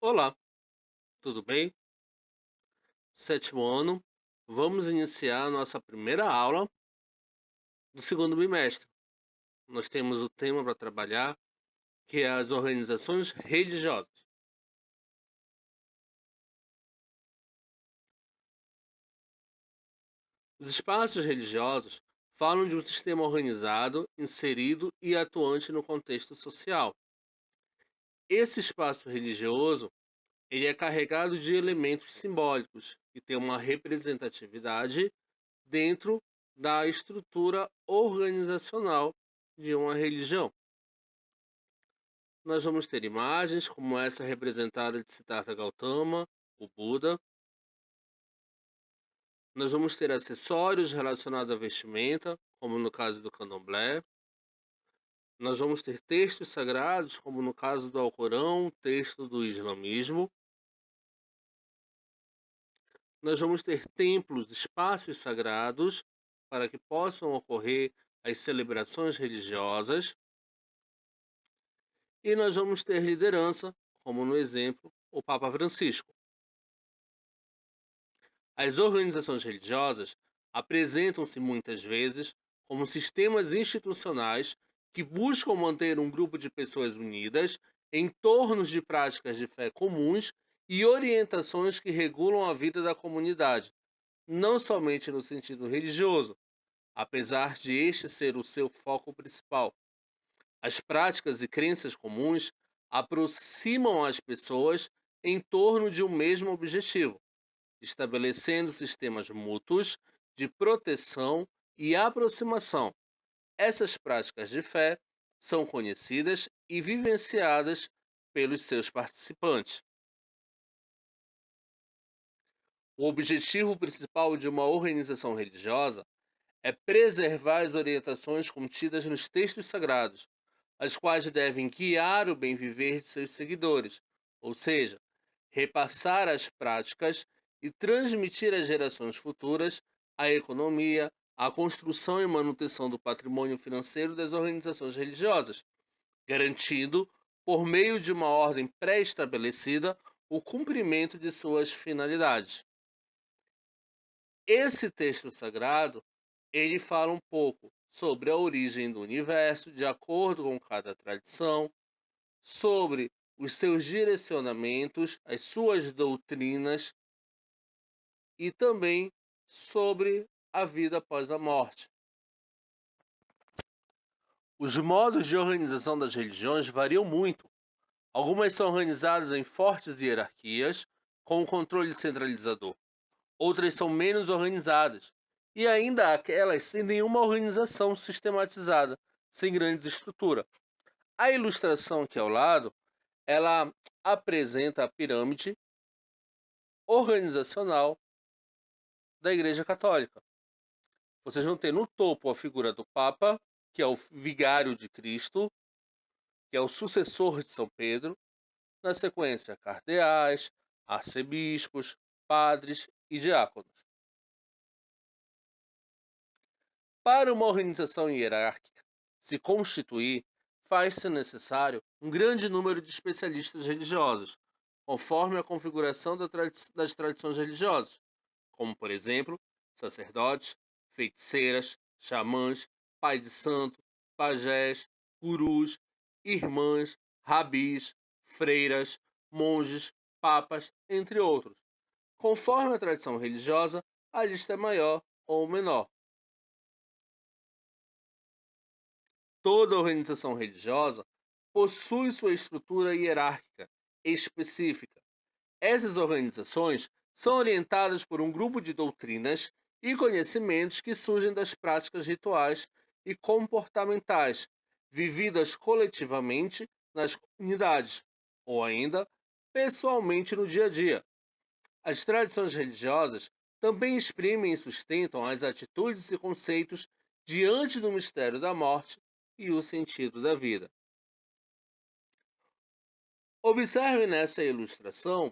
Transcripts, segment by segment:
Olá, tudo bem? Sétimo ano, vamos iniciar a nossa primeira aula do segundo bimestre. Nós temos o tema para trabalhar, que é as organizações religiosas. Os espaços religiosos falam de um sistema organizado, inserido e atuante no contexto social. Esse espaço religioso, ele é carregado de elementos simbólicos e tem uma representatividade dentro da estrutura organizacional de uma religião. Nós vamos ter imagens como essa representada de Siddhartha Gautama, o Buda. Nós vamos ter acessórios relacionados à vestimenta, como no caso do candomblé. Nós vamos ter textos sagrados, como no caso do Alcorão, texto do islamismo. Nós vamos ter templos, espaços sagrados, para que possam ocorrer as celebrações religiosas. E nós vamos ter liderança, como no exemplo, o Papa Francisco. As organizações religiosas apresentam-se muitas vezes como sistemas institucionais que buscam manter um grupo de pessoas unidas em torno de práticas de fé comuns e orientações que regulam a vida da comunidade, não somente no sentido religioso, apesar de este ser o seu foco principal. As práticas e crenças comuns aproximam as pessoas em torno de um mesmo objetivo, estabelecendo sistemas mútuos de proteção e aproximação. Essas práticas de fé são conhecidas e vivenciadas pelos seus participantes. O objetivo principal de uma organização religiosa é preservar as orientações contidas nos textos sagrados, as quais devem guiar o bem viver de seus seguidores, ou seja, repassar as práticas e transmitir às gerações futuras a economia, a construção e manutenção do patrimônio financeiro das organizações religiosas, garantindo, por meio de uma ordem pré-estabelecida, o cumprimento de suas finalidades. Esse texto sagrado, ele fala um pouco sobre a origem do universo, de acordo com cada tradição, sobre os seus direcionamentos, as suas doutrinas e também sobre a vida após a morte. Os modos de organização das religiões variam muito. Algumas são organizadas em fortes hierarquias, com um controle centralizador. Outras são menos organizadas. E ainda há aquelas sem nenhuma organização sistematizada, sem grande estrutura. A ilustração aqui ao lado, ela apresenta a pirâmide organizacional da Igreja Católica. Vocês vão ter no topo a figura do Papa, que é o vigário de Cristo, que é o sucessor de São Pedro. Na sequência, cardeais, arcebispos, padres e diáconos. Para uma organização hierárquica se constituir, faz-se necessário um grande número de especialistas religiosos, conforme a configuração das tradições religiosas, como, por exemplo, sacerdotes, feiticeiras, xamãs, pai de santo, pajés, gurus, irmãs, rabis, freiras, monges, papas, entre outros. Conforme a tradição religiosa, a lista é maior ou menor. Toda organização religiosa possui sua estrutura hierárquica específica. Essas organizações são orientadas por um grupo de doutrinas e conhecimentos que surgem das práticas rituais e comportamentais vividas coletivamente nas comunidades, ou ainda pessoalmente no dia a dia. As tradições religiosas também exprimem e sustentam as atitudes e conceitos diante do mistério da morte e o sentido da vida. Observe nessa ilustração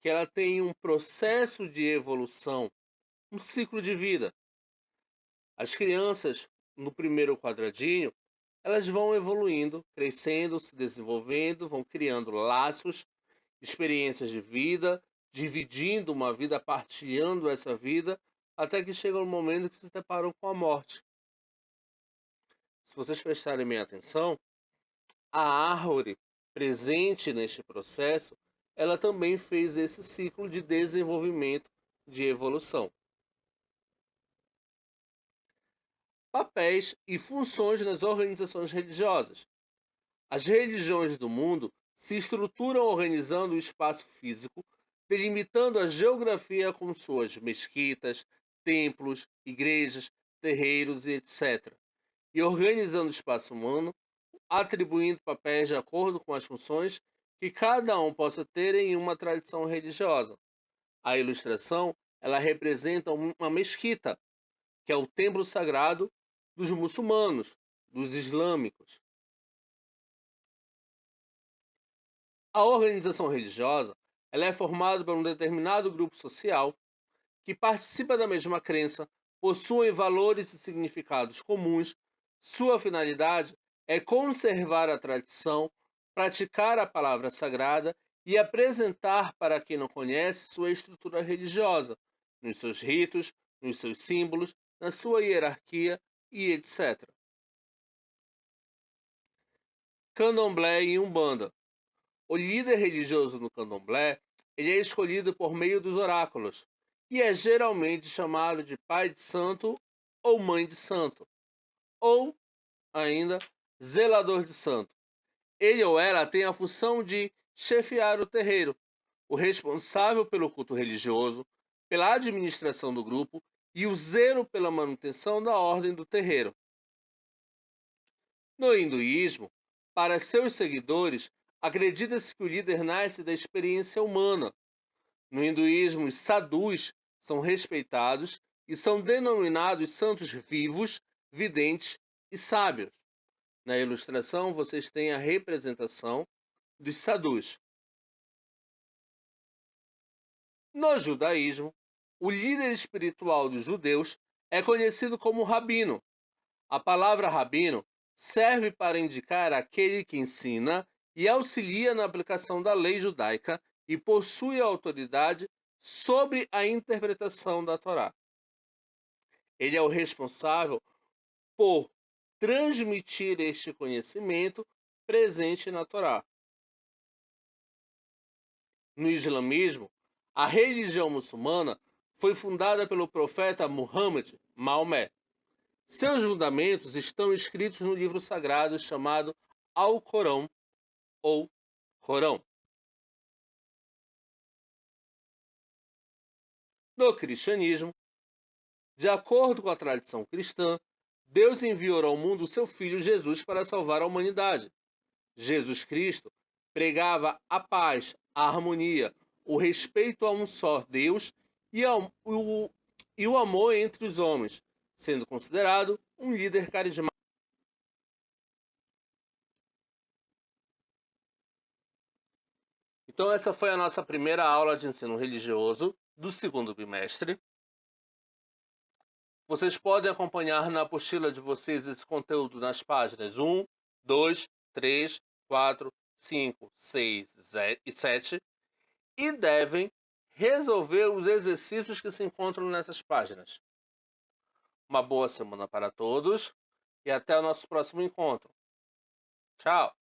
que ela tem um processo de evolução, um ciclo de vida. As crianças, no primeiro quadradinho, elas vão evoluindo, crescendo, se desenvolvendo, vão criando laços experiências de vida, dividindo uma vida, partilhando essa vida, até que chega um momento que se deparam com a morte. Se vocês prestarem bem atenção, a árvore presente neste processo, ela também fez esse ciclo de desenvolvimento, de evolução. Papéis e funções nas organizações religiosas. As religiões do mundo se estruturam organizando o espaço físico, delimitando a geografia com suas mesquitas, templos, igrejas, terreiros e etc. E organizando o espaço humano, atribuindo papéis de acordo com as funções que cada um possa ter em uma tradição religiosa. A ilustração, ela representa uma mesquita, que é o templo sagrado dos muçulmanos, dos islâmicos. A organização religiosa, ela é formada por um determinado grupo social que participa da mesma crença, possuem valores e significados comuns. Sua finalidade é conservar a tradição, praticar a palavra sagrada e apresentar para quem não conhece sua estrutura religiosa, nos seus ritos, nos seus símbolos, na sua hierarquia e etc. Candomblé e Umbanda. O líder religioso no candomblé, ele é escolhido por meio dos oráculos e é geralmente chamado de pai de santo ou mãe de santo, ou ainda zelador de santo. Ele ou ela tem a função de chefiar o terreiro, o responsável pelo culto religioso, pela administração do grupo e o zelo pela manutenção da ordem do terreiro. No hinduísmo, para seus seguidores, acredita-se que o líder nasce da experiência humana. No hinduísmo, os sadhus são respeitados e são denominados santos vivos, videntes e sábios. Na ilustração, vocês têm a representação dos sadhus. No judaísmo, o líder espiritual dos judeus é conhecido como rabino. A palavra rabino serve para indicar aquele que ensina e auxilia na aplicação da lei judaica e possui autoridade sobre a interpretação da Torá. Ele é o responsável por transmitir este conhecimento presente na Torá. No islamismo, a religião muçulmana foi fundada pelo profeta Muhammad, Maomé. Seus fundamentos estão escritos no livro sagrado chamado Alcorão ou Corão. No cristianismo, de acordo com a tradição cristã, Deus enviou ao mundo o seu Filho Jesus para salvar a humanidade. Jesus Cristo pregava a paz, a harmonia, o respeito a um só Deus e o amor entre os homens, sendo considerado um líder carismático. Então essa foi a nossa primeira aula de ensino religioso do segundo bimestre. Vocês podem acompanhar na apostila de vocês esse conteúdo nas páginas 1, 2, 3, 4, 5, 6 e 7 e devem resolver os exercícios que se encontram nessas páginas. Uma boa semana para todos e até o nosso próximo encontro. Tchau!